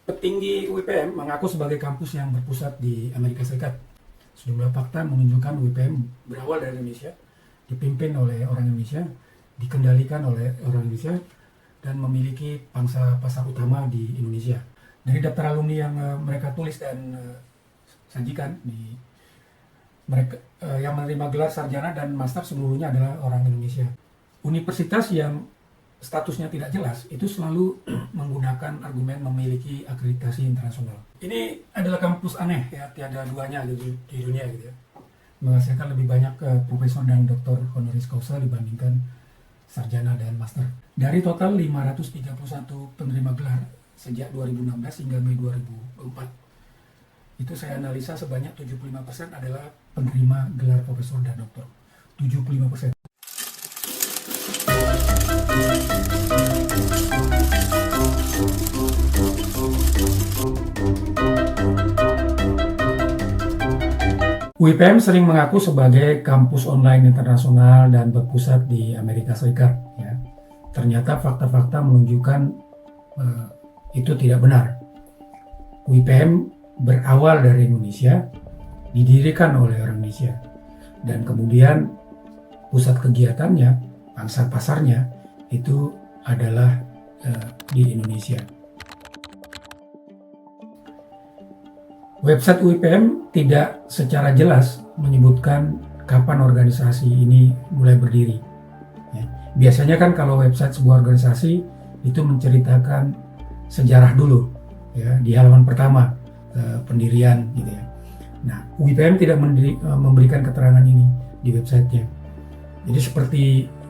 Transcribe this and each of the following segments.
Petinggi UIPM mengaku sebagai kampus yang berpusat di Amerika Serikat. Sejumlah fakta menunjukkan UIPM berawal dari Indonesia, dipimpin oleh orang Indonesia, dikendalikan oleh orang Indonesia, dan memiliki pangsa pasar utama di Indonesia. Dari daftar alumni yang mereka tulis dan sajikan, mereka yang menerima gelar sarjana dan master seluruhnya adalah orang Indonesia. Universitas yang statusnya tidak jelas itu selalu menggunakan argumen memiliki akreditasi internasional. Ini adalah kampus aneh ya, tiada duanya di dunia gitu ya. Menghasilkan lebih banyak profesor dan doktor honoris causa dibandingkan sarjana dan master. Dari total 531 penerima gelar sejak 2016 hingga Mei 2004, itu saya analisa sebanyak 75% adalah penerima gelar profesor dan doktor. 75%. UIPM sering mengaku sebagai kampus online internasional dan berpusat di Amerika Serikat. Ya. Ternyata fakta-fakta menunjukkan itu tidak benar. UIPM berawal dari Indonesia, didirikan oleh orang Indonesia, dan kemudian pusat kegiatannya, pangsa pasarnya itu adalah di Indonesia. Website UIPM tidak secara jelas menyebutkan kapan organisasi ini mulai berdiri. Ya. Biasanya kan kalau website sebuah organisasi itu menceritakan sejarah dulu, ya, di halaman pertama pendirian, gitu ya. Nah, UIPM tidak memberikan keterangan ini di websitenya. Jadi seperti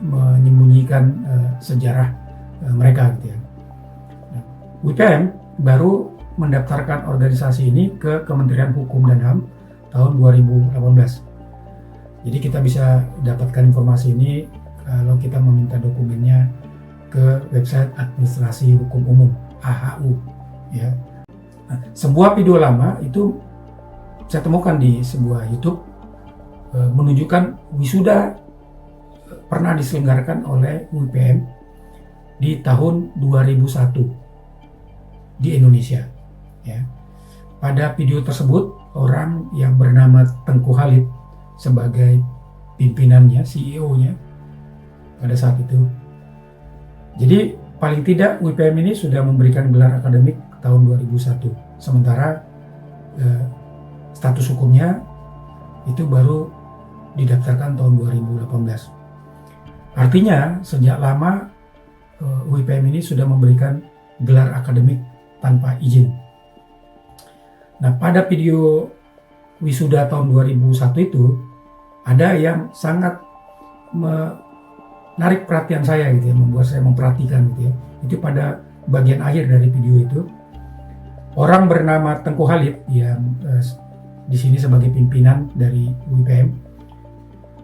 menyembunyikan sejarah mereka, gitu ya. Nah, UIPM baru mendaftarkan organisasi ini ke Kementerian Hukum dan HAM tahun 2018. Jadi kita bisa dapatkan informasi ini kalau kita meminta dokumennya ke website Administrasi Hukum Umum AHU. Ya. Nah, sebuah video lama itu saya temukan di sebuah YouTube menunjukkan wisuda pernah diselenggarakan oleh UIPM di tahun 2001 di Indonesia. Ya. Pada video tersebut, orang yang bernama Tengku Khalid sebagai pimpinannya, CEO-nya pada saat itu. Jadi paling tidak UIPM ini sudah memberikan gelar akademik tahun 2001. Sementara status hukumnya itu baru didaftarkan tahun 2018. Artinya sejak lama UIPM ini sudah memberikan gelar akademik tanpa izin. Nah, pada video wisuda tahun 2001 itu ada yang sangat menarik perhatian saya, gitu ya, membuat saya memperhatikan, gitu ya. Itu pada bagian akhir dari video itu, orang bernama Tengku Khalid yang di sini sebagai pimpinan dari UIPM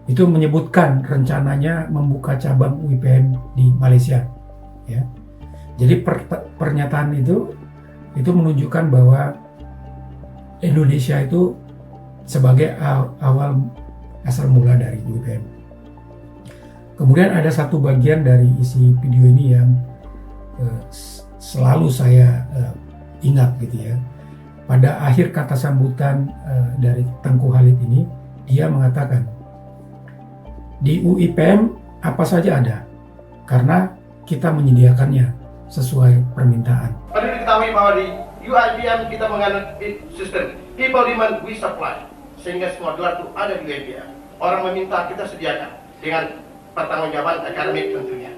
itu menyebutkan rencananya membuka cabang UIPM di Malaysia. Ya. Jadi pernyataan itu menunjukkan bahwa Indonesia itu sebagai awal asal mula dari UIPM. Kemudian ada satu bagian dari isi video ini yang selalu saya ingat, gitu ya. Pada akhir kata sambutan dari Tengku Khalid ini, dia mengatakan, di UIPM apa saja ada, karena kita menyediakannya sesuai permintaan. Perlu diketahui bahwa di UIPM kita menganut sistem people demand we supply, sehingga semua gelar itu ada di UIPM. Orang meminta kita sediakan dengan pertanggungjawaban akademik tentunya.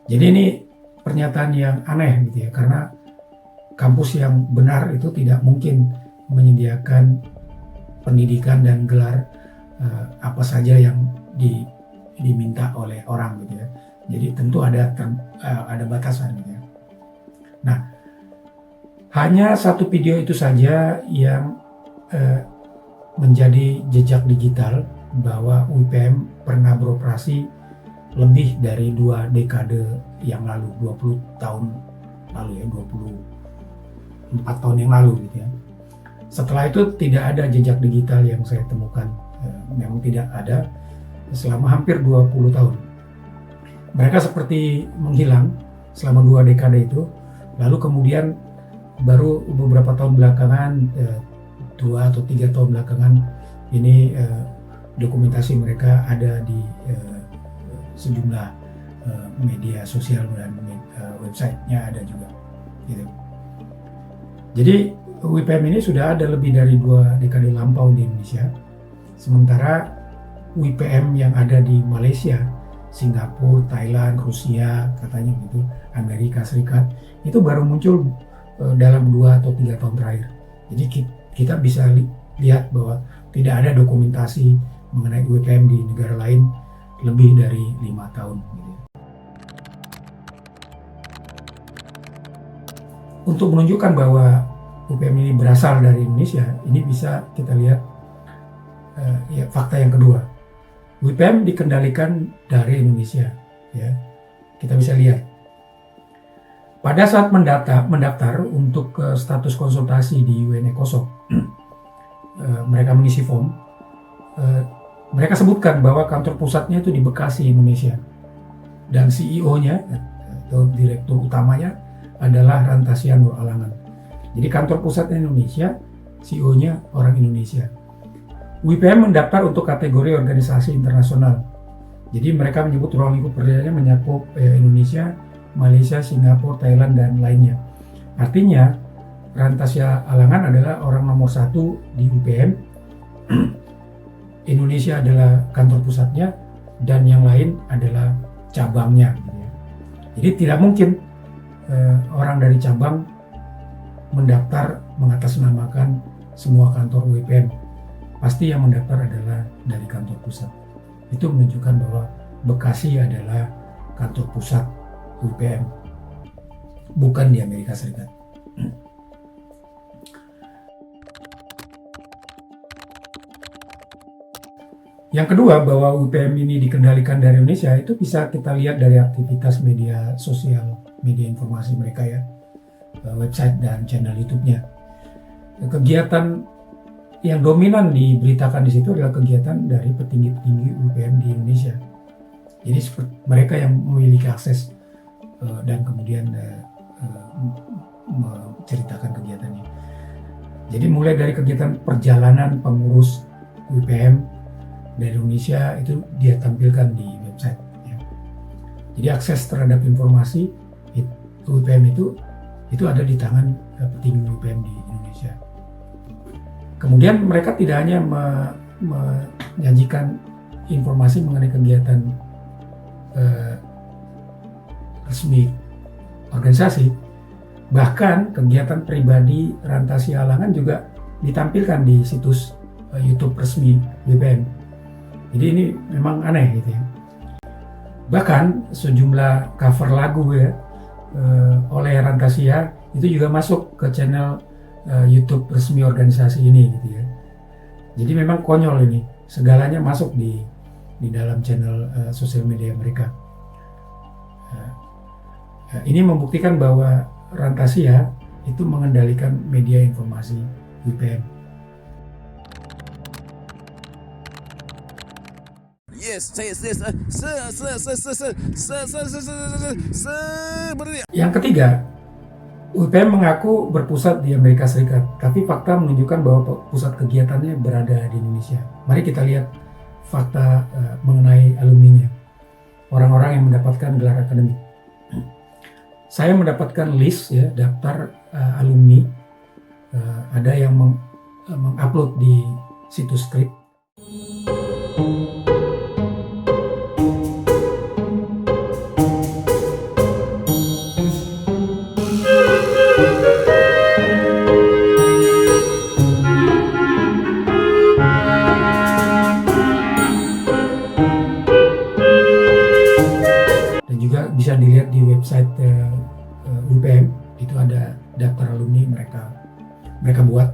Jadi ini pernyataan yang aneh, gitu ya, karena kampus yang benar itu tidak mungkin menyediakan pendidikan dan gelar apa saja yang diminta oleh orang, gitu ya. Jadi tentu ada batasan, gitu ya. Nah, hanya satu video itu saja yang menjadi jejak digital bahwa UIPM pernah beroperasi lebih dari 2 dekade yang lalu, 20 tahun lalu, ya, 24 tahun yang lalu, gitu ya. Setelah itu tidak ada jejak digital yang saya temukan, memang tidak ada selama hampir 20 tahun. Mereka seperti menghilang selama 2 dekade itu, lalu kemudian baru beberapa tahun belakangan, 2 atau 3 tahun belakangan ini dokumentasi mereka ada di sejumlah media sosial dan websitenya ada juga gitu. Jadi WPM ini sudah ada lebih dari 2 dekade lampau di Indonesia, sementara WPM yang ada di Malaysia, Singapura, Thailand, Rusia, katanya gitu, Amerika Serikat, itu baru muncul dalam 2 atau 3 tahun terakhir. Jadi kita bisa lihat bahwa tidak ada dokumentasi mengenai WPM di negara lain lebih dari 5 tahun. Untuk menunjukkan bahwa WPM ini berasal dari Indonesia, ini bisa kita lihat fakta yang kedua. WPM dikendalikan dari Indonesia, ya. Kita bisa lihat. Pada saat mendaftar untuk status konsultasi di UN ECOSOC, mereka mengisi form. Mereka sebutkan bahwa kantor pusatnya itu di Bekasi, Indonesia, dan CEO-nya atau direktur utamanya adalah Rantasia Nur Alangan. Jadi kantor pusatnya Indonesia, CEO-nya orang Indonesia. WPM mendaftar untuk kategori organisasi internasional. Jadi mereka menyebut ruang lingkup kerjanya mencakup Indonesia, Malaysia, Singapura, Thailand, dan lainnya. Artinya Rantasia Alangan adalah orang nomor 1 di WPM. Indonesia adalah kantor pusatnya dan yang lain adalah cabangnya. Jadi tidak mungkin orang dari cabang mendaftar mengatasnamakan semua kantor WPM. Pasti yang mendaftar adalah dari kantor pusat. Itu menunjukkan bahwa Bekasi adalah kantor pusat WPM, bukan di Amerika Serikat. Yang kedua, bahwa WPM ini dikendalikan dari Indonesia itu bisa kita lihat dari aktivitas media sosial, media informasi mereka ya, website dan channel YouTube-nya. Kegiatan yang dominan diberitakan di situ adalah kegiatan dari petinggi-petinggi WPM di Indonesia. Jadi mereka yang memiliki akses dan kemudian menceritakan kegiatannya. Jadi mulai dari kegiatan perjalanan pengurus WPM dari Indonesia itu dia tampilkan di website. Ya. Jadi akses terhadap informasi WPM itu ada di tangan petinggi WPM di Indonesia. Kemudian mereka tidak hanya menyajikan informasi mengenai kegiatan resmi organisasi, bahkan kegiatan pribadi Rantasia Alangan juga ditampilkan di situs YouTube resmi WPM. Jadi ini memang aneh gitu ya. Bahkan sejumlah cover lagu ya oleh Rantasia itu juga masuk ke channel YouTube resmi organisasi ini gitu ya. Jadi memang konyol ini, segalanya masuk di dalam channel sosial media mereka. Ini membuktikan bahwa Rantasia itu mengendalikan media informasi WPM. Yang ketiga, WPM mengaku berpusat di Amerika Serikat, tapi fakta menunjukkan bahwa pusat kegiatannya berada di Indonesia. Mari kita lihat fakta mengenai alumninya, orang-orang yang mendapatkan gelar akademik. Saya mendapatkan list ya, daftar alumni, ada yang mengupload di situs Scrip. Bisa dilihat di website WPM, itu ada daftar alumni mereka buat.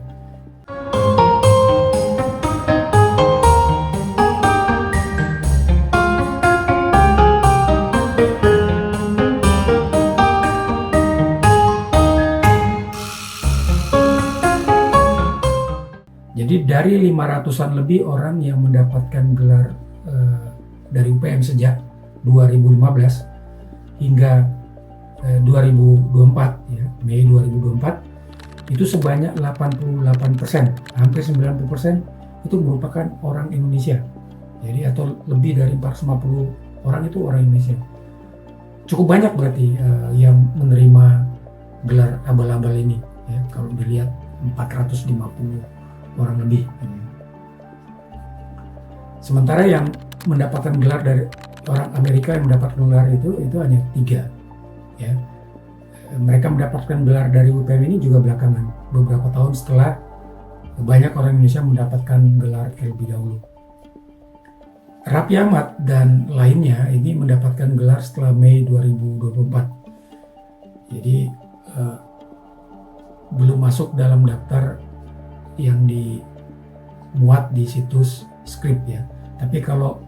Jadi dari 500-an lebih orang yang mendapatkan gelar dari UPM sejak 2015 hingga 2024 ya, Mei 2024, itu sebanyak 88%, hampir 90% itu merupakan orang Indonesia. Jadi atau lebih dari 450 orang itu orang Indonesia. Cukup banyak berarti yang menerima gelar abal-abal ini, ya, kalau dilihat 450 orang lebih. Sementara yang mendapatkan gelar dari orang Amerika yang mendapat gelar itu hanya 3, ya. Mereka mendapatkan gelar dari UPM ini juga belakangan, beberapa tahun setelah banyak orang Indonesia mendapatkan gelar terlebih dahulu. Raffi Ahmad dan lainnya ini mendapatkan gelar setelah Mei 2024. Jadi belum masuk dalam daftar yang dimuat di situs Scrip, ya. Tapi kalau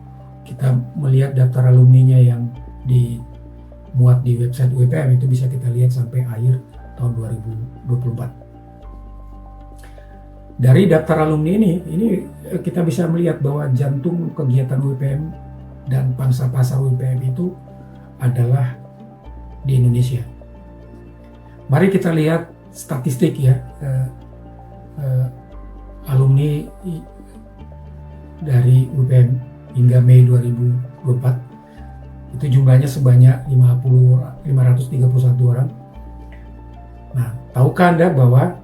kita melihat daftar alumninya yang dimuat di website UPM itu bisa kita lihat sampai akhir tahun 2024. Dari daftar alumni ini kita bisa melihat bahwa jantung kegiatan UPM dan pangsa pasar UPM itu adalah di Indonesia. Mari kita lihat statistik, ya, alumni dari UPM hingga Mei 2024 itu jumlahnya sebanyak 531 orang. Nah, tahukah Anda bahwa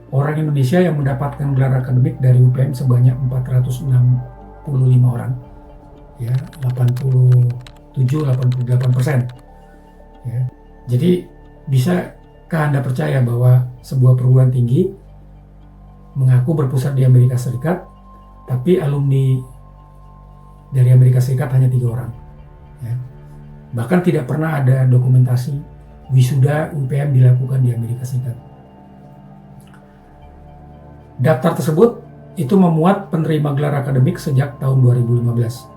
orang Indonesia yang mendapatkan gelar akademik dari UPM sebanyak 465 orang, ya, 87-88%. Ya. Jadi bisakah Anda percaya bahwa sebuah perguruan tinggi mengaku berpusat di Amerika Serikat, tapi alumni dari Amerika Serikat hanya 3 orang, ya. Bahkan tidak pernah ada dokumentasi wisuda UPM dilakukan di Amerika Serikat. Daftar tersebut itu memuat penerima gelar akademik sejak tahun 2015.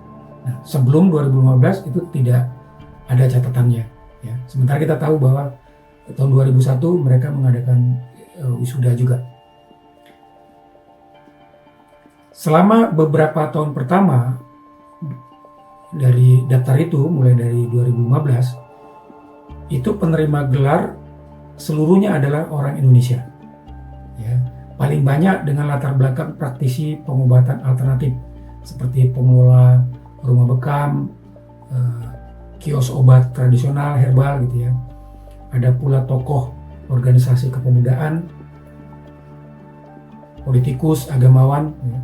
Nah, sebelum 2015 itu tidak ada catatannya, ya. Sementara kita tahu bahwa tahun 2001 mereka mengadakan wisuda juga. Selama beberapa tahun pertama dari daftar itu, mulai dari 2015, itu penerima gelar seluruhnya adalah orang Indonesia, ya. Paling banyak dengan latar belakang praktisi pengobatan alternatif seperti pengelola rumah bekam, kios obat tradisional herbal, gitu, ya. Ada pula tokoh organisasi kepemudaan, politikus, agamawan, ya.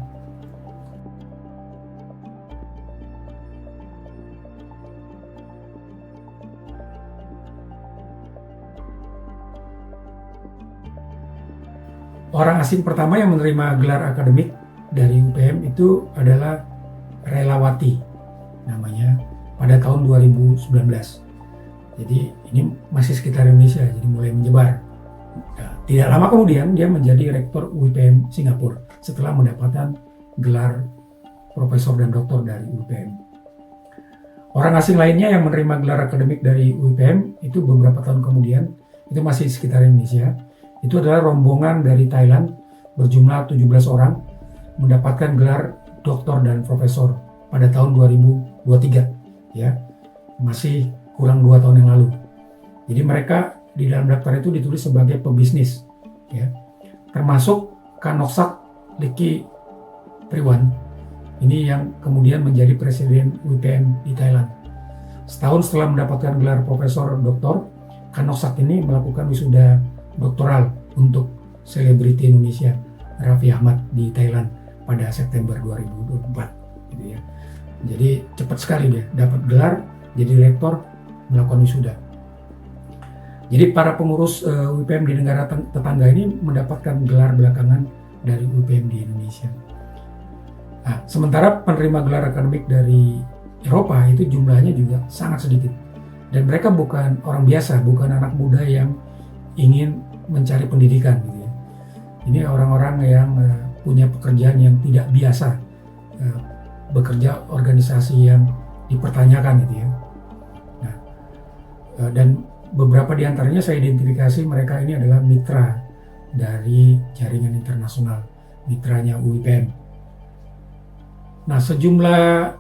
Orang asing pertama yang menerima gelar akademik dari UPM itu adalah Relawati, namanya, pada tahun 2019. Jadi ini masih sekitar Indonesia, jadi mulai menyebar. Nah, tidak lama kemudian dia menjadi rektor UPM Singapura setelah mendapatkan gelar profesor dan doktor dari UPM. Orang asing lainnya yang menerima gelar akademik dari UPM itu beberapa tahun kemudian, itu masih sekitar Indonesia. Itu adalah rombongan dari Thailand berjumlah 17 orang mendapatkan gelar doktor dan profesor pada tahun 2023, ya. Masih kurang 2 tahun yang lalu. Jadi mereka di dalam daftar itu ditulis sebagai pebisnis, ya. Termasuk Kanoksak Liki Priwan. Ini yang kemudian menjadi presiden UPM di Thailand. Setahun setelah mendapatkan gelar profesor doktor, Kanoksak ini melakukan wisuda doktoral untuk selebriti Indonesia Raffi Ahmad di Thailand pada September 2024, gitu, ya. Jadi cepat sekali dia dapat gelar, jadi rektor, melakukan wisuda. Jadi para pengurus UPM di negara tetangga ini mendapatkan gelar belakangan dari UPM di Indonesia. Nah, sementara penerima gelar akademik dari Eropa itu jumlahnya juga sangat sedikit, dan mereka bukan orang biasa, bukan anak muda yang ingin mencari pendidikan, gitu, ya. Ini orang-orang yang punya pekerjaan yang tidak biasa, bekerja organisasi yang dipertanyakan, gitu, ya. Nah, dan beberapa di antaranya saya identifikasi mereka ini adalah mitra dari jaringan internasional, mitranya UPM. Nah, sejumlah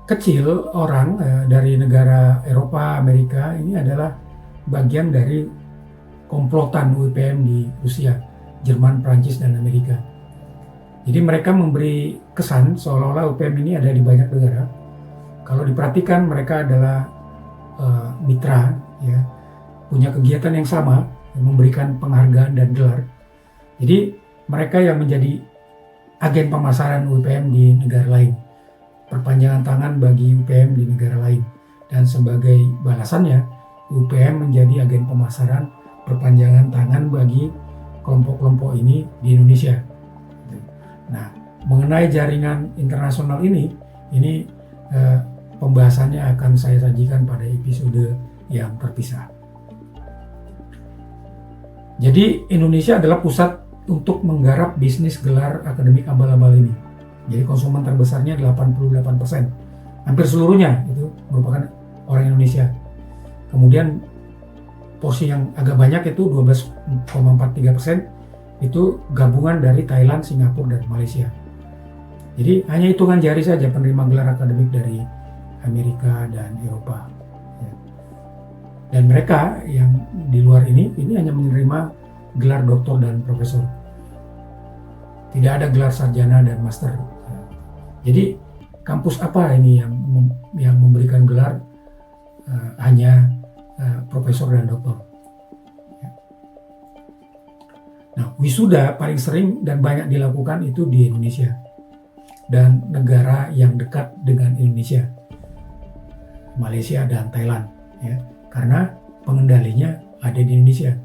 kecil orang dari negara Eropa, Amerika ini adalah bagian dari komplotan UPM di Rusia Jerman, Prancis, dan Amerika. Jadi mereka memberi kesan seolah-olah UPM ini ada di banyak negara. Kalau diperhatikan mereka adalah mitra, ya, punya kegiatan yang sama, yang memberikan penghargaan dan gelar. Jadi mereka yang menjadi agen pemasaran UPM di negara lain, perpanjangan tangan bagi UPM di negara lain, dan sebagai balasannya UPM menjadi agen pemasaran perpanjangan tangan bagi kelompok-kelompok ini di Indonesia. Nah, mengenai jaringan internasional ini pembahasannya akan saya sajikan pada episode yang terpisah. Jadi Indonesia adalah pusat untuk menggarap bisnis gelar akademik abal-abal ini. Jadi konsumen terbesarnya 88%. Hampir seluruhnya itu merupakan orang Indonesia. Kemudian porsi yang agak banyak itu 12,43% itu gabungan dari Thailand, Singapura, dan Malaysia. Jadi hanya hitungan jari saja penerima gelar akademik dari Amerika dan Eropa. Dan mereka yang di luar ini hanya menerima gelar doktor dan profesor. Tidak ada gelar sarjana dan master. Jadi kampus apa ini yang memberikan gelar hanya profesor dan doktor? Nah, wisuda paling sering dan banyak dilakukan itu di Indonesia dan negara yang dekat dengan Indonesia, Malaysia dan Thailand, ya, karena pengendalinya ada di Indonesia.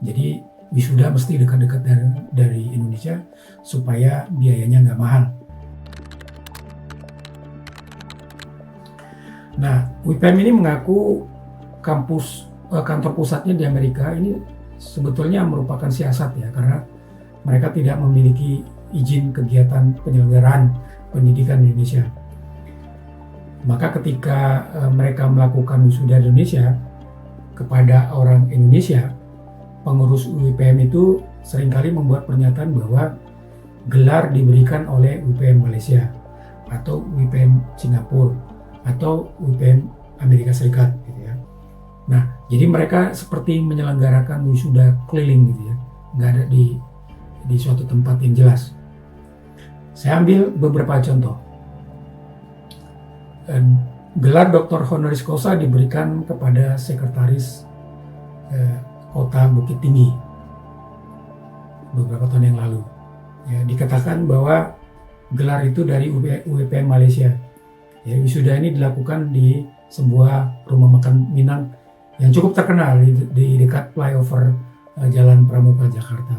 Jadi wisuda mesti dekat-dekat dari Indonesia supaya biayanya nggak mahal. Nah, UPM ini mengaku kantor pusatnya di Amerika ini sebetulnya merupakan siasat, ya, karena mereka tidak memiliki izin kegiatan penyelenggaraan pendidikan di Indonesia. Maka ketika mereka melakukan wisuda di Indonesia kepada orang Indonesia, pengurus UPM itu seringkali membuat pernyataan bahwa gelar diberikan oleh UPM Malaysia atau UPM Singapura atau UPM Amerika Serikat, gitu ya. Nah, jadi mereka seperti menyelenggarakan wisuda keliling, gitu ya, nggak ada di suatu tempat yang jelas. Saya ambil beberapa contoh. Gelar Dr. Honoris Causa diberikan kepada sekretaris Kota Bukit Tinggi beberapa tahun yang lalu. Ya, dikatakan bahwa gelar itu dari UPM Malaysia. Ya, wisuda ini dilakukan di sebuah rumah makan Minang yang cukup terkenal di dekat flyover Jalan Pramuka Jakarta.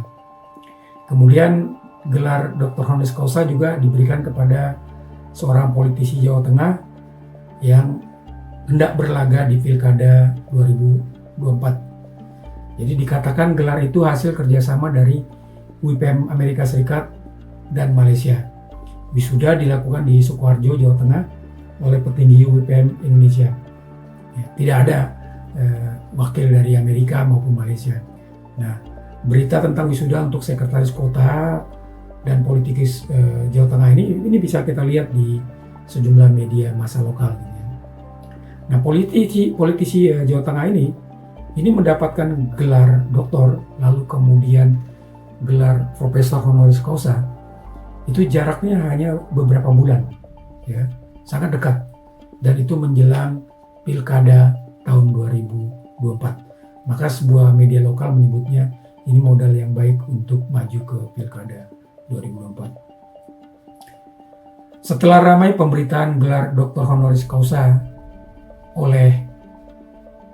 Kemudian gelar Dr. Honoris Causa juga diberikan kepada seorang politisi Jawa Tengah yang hendak berlaga di Pilkada 2024. Jadi dikatakan gelar itu hasil kerjasama dari UPM Amerika Serikat dan Malaysia. Wisuda dilakukan di Sukoharjo, Jawa Tengah oleh petinggi UPM Indonesia. Ya, tidak ada wakil dari Amerika maupun Malaysia. Nah, berita tentang wisuda untuk sekretaris kota dan politikus Jawa Tengah ini bisa kita lihat di sejumlah media massa lokal. Nah, politisi Jawa Tengah ini mendapatkan gelar doktor, lalu kemudian gelar profesor honoris causa, itu jaraknya hanya beberapa bulan, ya, sangat dekat, dan itu menjelang Pilkada tahun 2024. Maka sebuah media lokal menyebutnya ini modal yang baik untuk maju ke Pilkada 2024. Setelah ramai pemberitaan gelar doktor honoris causa oleh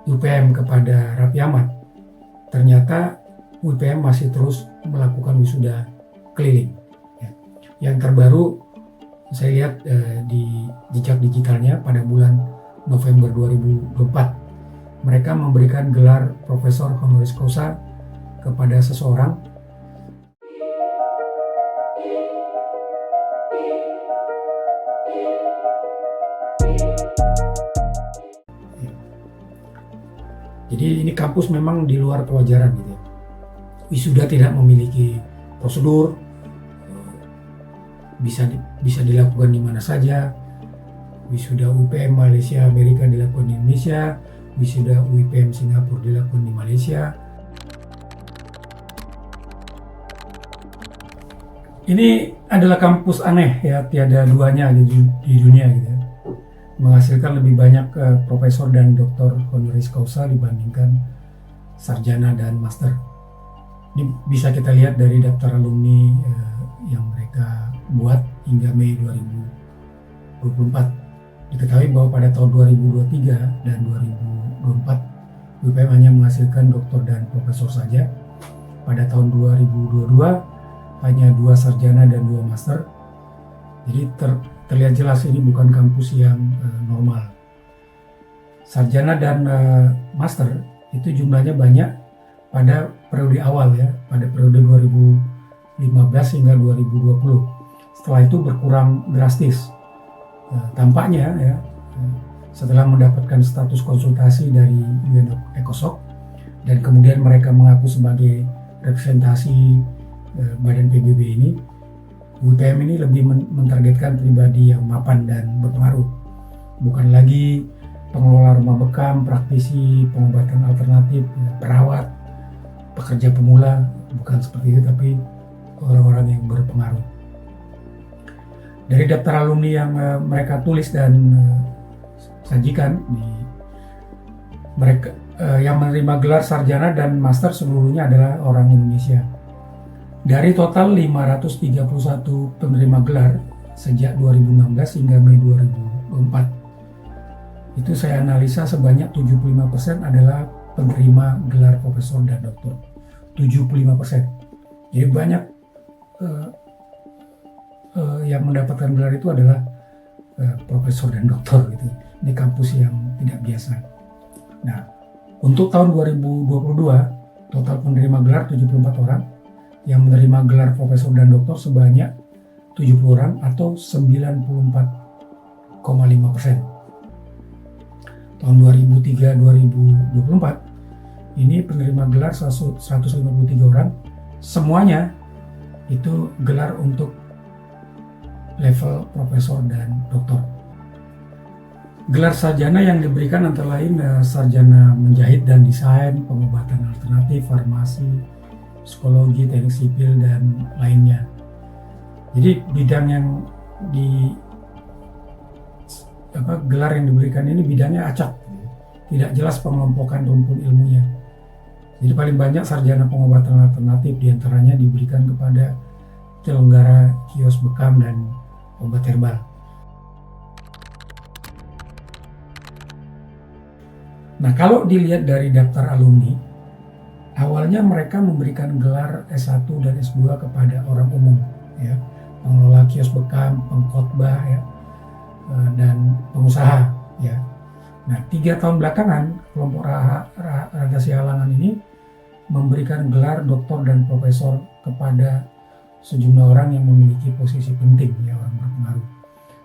UPM kepada Raffi Ahmad, ternyata UPM masih terus melakukan wisuda keliling. Yang terbaru saya lihat di jejak digitalnya pada bulan November 2024, mereka memberikan gelar profesor honoris causa kepada seseorang Jadi ini kampus memang di luar kewajaran, gitu. Wisuda tidak memiliki prosedur, bisa dilakukan di mana saja. Wisuda UPM Malaysia Amerika dilakukan di Indonesia, wisuda UPM Singapura dilakukan di Malaysia. Ini adalah kampus aneh ya, tiada duanya di dunia gitu ya. Menghasilkan lebih banyak profesor dan doktor honoris causa dibandingkan sarjana dan master. Ini bisa kita lihat dari daftar alumni yang mereka buat hingga Mei 2024. Diketahui bahwa pada tahun 2023 dan 2024 UPM hanya menghasilkan doktor dan profesor saja. Pada tahun 2022 hanya 2 sarjana dan 2 master. Jadi terlihat jelas ini bukan kampus yang normal. Sarjana dan master itu jumlahnya banyak pada periode awal ya, pada periode 2015 hingga 2020. Setelah itu berkurang drastis. Tampaknya ya, setelah mendapatkan status konsultasi dari UN ECOSOC dan kemudian mereka mengaku sebagai representasi badan PBB ini, UPM ini lebih mentargetkan pribadi yang mapan dan berpengaruh, bukan lagi pengelola rumah bekam, praktisi pengobatan alternatif, perawat, pekerja pemula, bukan seperti itu, tapi orang-orang yang berpengaruh. Dari daftar alumni yang mereka tulis dan sajikan, mereka yang menerima gelar sarjana dan master seluruhnya adalah orang Indonesia. Dari total 531 penerima gelar sejak 2016 hingga Mei 2024, itu saya analisa sebanyak 75% adalah penerima gelar profesor dan doktor. 75%. Jadi banyak yang mendapatkan gelar itu adalah profesor dan doktor gitu. Ini kampus yang tidak biasa. Nah, untuk tahun 2022 total penerima gelar 74 orang. Yang menerima gelar profesor dan doktor sebanyak 70 orang atau 94,5%. Tahun 2003-2024 ini penerima gelar 153 orang, semuanya itu gelar untuk level profesor dan doktor. Gelar sarjana yang diberikan antara lain sarjana menjahit dan desain, pengobatan alternatif, farmasi, psikologi, teknik sipil, dan lainnya. Jadi bidang yang gelar yang diberikan ini bidangnya acak, tidak jelas pengelompokan rumpun ilmunya. Jadi paling banyak sarjana pengobatan alternatif diantaranya diberikan kepada penyelenggara kios bekam dan obat herbal. Nah, kalau dilihat dari daftar alumni, awalnya mereka memberikan gelar S1 dan S2 kepada orang umum, ya, pengelola kios bekam, pengkhotbah, ya, dan pengusaha, ya. Nah, 3 tahun belakangan kelompok Ragasi Halangan ini memberikan gelar doktor dan profesor kepada sejumlah orang yang memiliki posisi penting, ya, orang berpengaruh.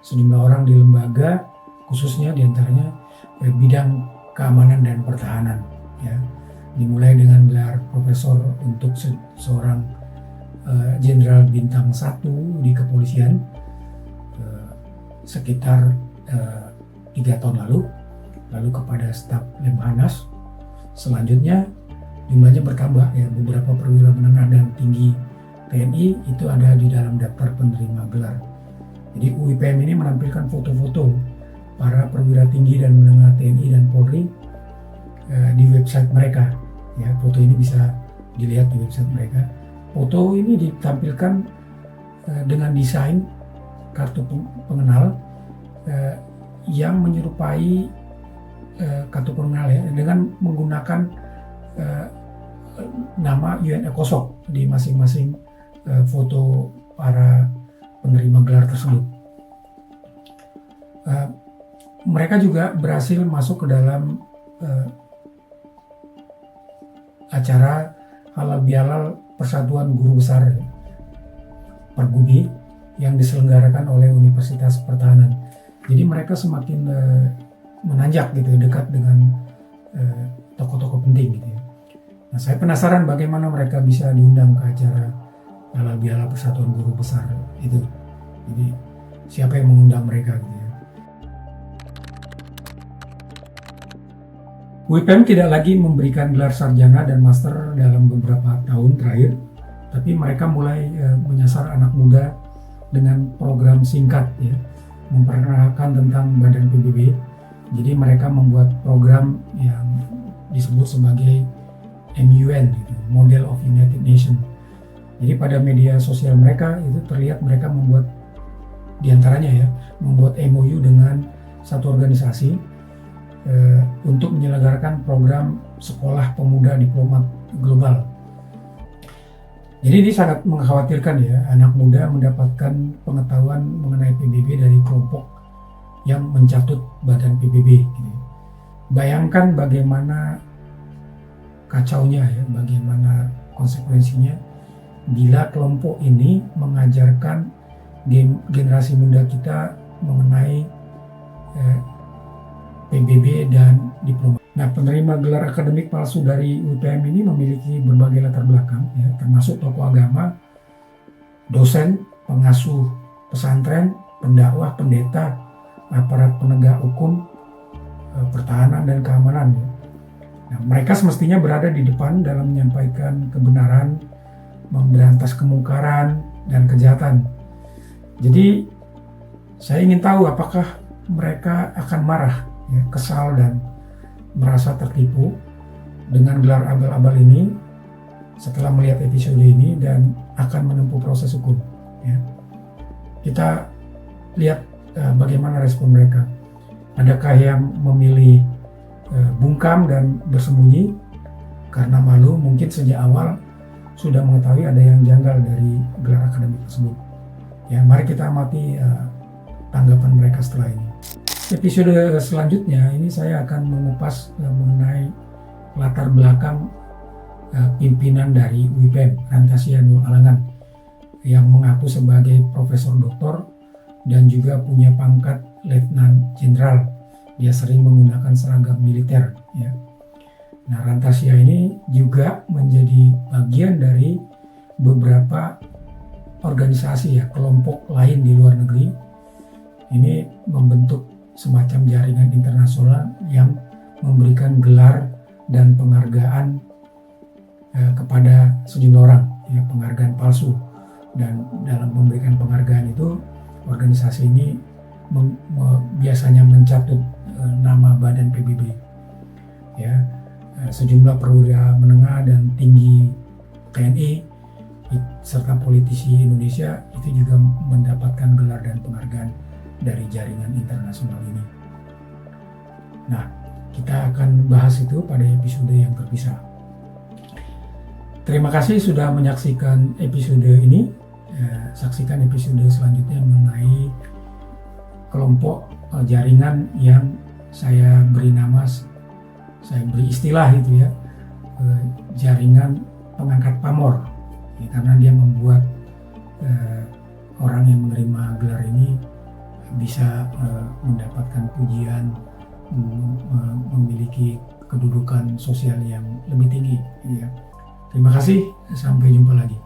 Sejumlah orang di lembaga, khususnya diantaranya bidang keamanan dan pertahanan, ya. Dimulai dengan gelar profesor untuk seorang jenderal bintang 1 di kepolisian sekitar 3 tahun lalu kepada staf Lemhanas. Selanjutnya jumlahnya bertambah, ya, beberapa perwira menengah dan tinggi TNI itu ada di dalam daftar penerima gelar. Jadi UIPM ini menampilkan foto-foto para perwira tinggi dan menengah TNI dan Polri di website mereka. Ya, foto ini bisa dilihat di website mereka. Foto ini ditampilkan dengan desain kartu pengenal yang menyerupai kartu pengenal, ya, dengan menggunakan nama UN ECOSOC di masing-masing foto para penerima gelar tersebut. Mereka juga berhasil masuk ke dalam acara halal bihalal Persatuan Guru Besar Pergubi yang diselenggarakan oleh Universitas Pertahanan. Jadi mereka semakin menanjak gitu, dekat dengan tokoh-tokoh penting gitu ya. Nah, saya penasaran bagaimana mereka bisa diundang ke acara halal bihalal Persatuan Guru Besar itu. Jadi siapa yang mengundang mereka gitu ya. UIPM tidak lagi memberikan gelar sarjana dan master dalam beberapa tahun terakhir. tapi mereka mulai menyasar anak muda dengan program singkat ya, memperkenalkan tentang badan PBB. Jadi mereka membuat program yang disebut sebagai MUN gitu, Model of United Nations. Jadi pada media sosial mereka itu terlihat mereka membuat diantaranya ya, membuat MOU dengan satu organisasi untuk menyelenggarakan program sekolah pemuda diplomat global. Jadi ini sangat mengkhawatirkan ya, anak muda mendapatkan pengetahuan mengenai PBB dari kelompok yang mencatut badan PBB. Gitu. Bayangkan bagaimana kacaunya ya, bagaimana konsekuensinya bila kelompok ini mengajarkan generasi muda kita mengenai PBB dan diplomat. Nah, penerima gelar akademik palsu dari UPM ini memiliki berbagai latar belakang, ya, termasuk tokoh agama, dosen, pengasuh pesantren, pendakwah, pendeta, aparat penegak hukum, pertahanan dan keamanan. Ya. Nah, mereka semestinya berada di depan dalam menyampaikan kebenaran, memberantas kemungkaran dan kejahatan. Jadi, saya ingin tahu apakah mereka akan marah, ya, kesal dan merasa tertipu dengan gelar abal-abal ini setelah melihat episode ini dan akan menempuh proses hukum. Ya. Kita lihat bagaimana respon mereka. Adakah yang memilih bungkam dan bersembunyi karena malu, mungkin sejak awal sudah mengetahui ada yang janggal dari gelar akademik tersebut. Ya, mari kita amati tanggapan mereka setelah ini. Episode selanjutnya ini saya akan mengupas mengenai latar belakang pimpinan dari UIPM, Rantasia Nur Alangan, yang mengaku sebagai profesor doktor dan juga punya pangkat letnan jenderal. Dia sering menggunakan seragam militer. Ya. Nah, Rantasia ini juga menjadi bagian dari beberapa organisasi ya, kelompok lain di luar negeri. Ini membentuk semacam jaringan internasional yang memberikan gelar dan penghargaan kepada sejumlah orang, ya, penghargaan palsu. Dan dalam memberikan penghargaan itu, organisasi ini biasanya mencatut nama badan PBB. Ya, sejumlah perwira menengah dan tinggi TNI serta politisi Indonesia itu juga mendapatkan gelar dan penghargaan dari jaringan internasional ini. Nah, kita akan bahas itu pada episode yang terpisah. Terima kasih sudah menyaksikan episode ini. Saksikan episode selanjutnya mengenai kelompok jaringan yang saya beri nama, saya beri istilah itu ya, jaringan pengangkat pamor, ya, karena dia membuat orang yang menerima gelar ini bisa mendapatkan pujian, memiliki kedudukan sosial yang lebih tinggi. Ya. Terima kasih, sampai jumpa lagi.